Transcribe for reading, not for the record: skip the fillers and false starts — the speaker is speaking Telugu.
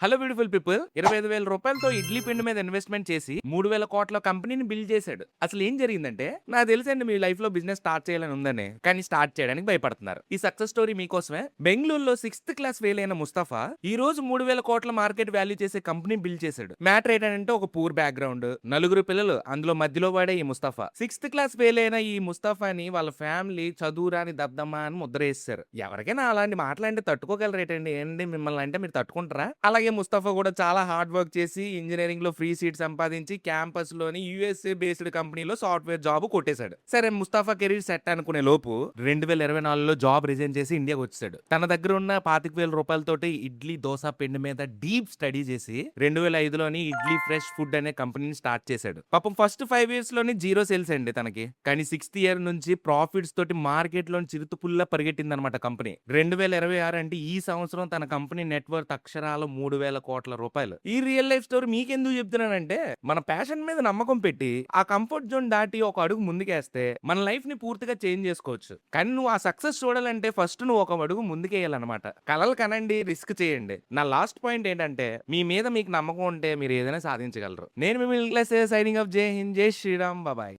హలో బ్యూటిఫుల్ పీపుల్ 25,000 రూపాయలతో ఇడ్లీ పిండి మీద ఇన్వెస్ట్మెంట్ చేసి 3,000 కోట్ల కంపెనీని బిల్డ్ చేశాడు. అసలు ఏం జరిగిందంటే నాకు తెలుసండి మీ లైఫ్ లో బిజినెస్ స్టార్ట్ చేయాలని ఉందని, కానీ స్టార్ట్ చేయడానికి భయపడుతున్నారు. ఈ సక్సెస్ స్టోరీ మీకోసమే. బెంగళూరులో 6th క్లాస్ ఫెయిల్ అయిన ముస్తఫా ఈ రోజు 3,000 కోట్ల మార్కెట్ వాల్యూ చేసే కంపెనీ బిల్డ్ చేశాడు. మ్యాటర్ ఏంటంటే ఒక పూర్ బ్యాక్గ్రౌండ్, నలుగురు పిల్లలు, అందులో మధ్యలో వాడే ఈ ముస్తఫా. 6th క్లాస్ ఫెయిల్ అయిన ఈ ముస్తఫాని వాళ్ళ ఫ్యామిలీ చదువురాని దద్దమ్మ అని ముద్ర వేస్తారు. ఎవరికైనా అలాంటి మాటలంటే తట్టుకోగలరేటండి? ఏంటి మిమ్మల్ని అంటే మీరు తట్టుకుంటారా? అలాగే ముస్తఫా కూడా చాలా హార్డ్ వర్క్ చేసి ఇంజనీరింగ్ లో ఫ్రీ సీట్ సంపాదించి క్యాంపస్ లోని యూఎస్ఏ బేస్డ్ కంపెనీలో సాఫ్ట్వేర్ జాబ్ కొట్టేశాడు. సరే ముస్తఫా కెరీర్ సెట్ అనుకునే లోపు 2024లో జాబ్ రిజైన్ చేసి ఇండియాకి వచ్చాడు. తన దగ్గర ఉన్న 25,000 రూపాయలతోటి ఇడ్లీ దోశ పిండి మీద డీప్ స్టడీ చేసి 2005లోని ఇడ్లీ ఫ్రెష్ ఫుడ్ అనే కంపెనీని స్టార్ట్ చేశాడు. పాపం ఫస్ట్ 5 ఇయర్స్ లోని జీరో సేల్స్ అండి తనకి. కానీ 6th ఇయర్ నుంచి ప్రాఫిట్స్ తోటి మార్కెట్ లోని చిరుతుపుల్లా పరిగెట్టింది అనమాట కంపెనీ. 2026 అంటే ఈ సంవత్సరం తన కంపెనీ నెట్వర్క్ అక్షరాలు 3,000 కోట్ల రూపాయలు. ఈ రియల్ లైఫ్ స్టోరీ మీకెందుకు చెప్తున్నానంటే మన ప్యాషన్ మీద నమ్మకం పెట్టి ఆ కంఫర్ట్ జోన్ దాటి ఒక అడుగు ముందుకేస్తే మన లైఫ్ ని పూర్తిగా చేంజ్ చేసుకోవచ్చు. కానీ నువ్వు ఆ సక్సెస్ చూడాలంటే ఫస్ట్ నువ్వు ఒక అడుగు ముందుకేయాలన్నమాట. కలలు కనండి, రిస్క్ చేయండి. నా లాస్ట్ పాయింట్ ఏంటంటే మీ మీద మీకు నమ్మకం ఉంటే మీరు ఏదైనా సాధించగలరు. నేను మీ మిడిల్ క్లాస్ సైనింగ్ ఆఫ్ జై హింద్, జై శ్రీరామ్, బాబాయ్.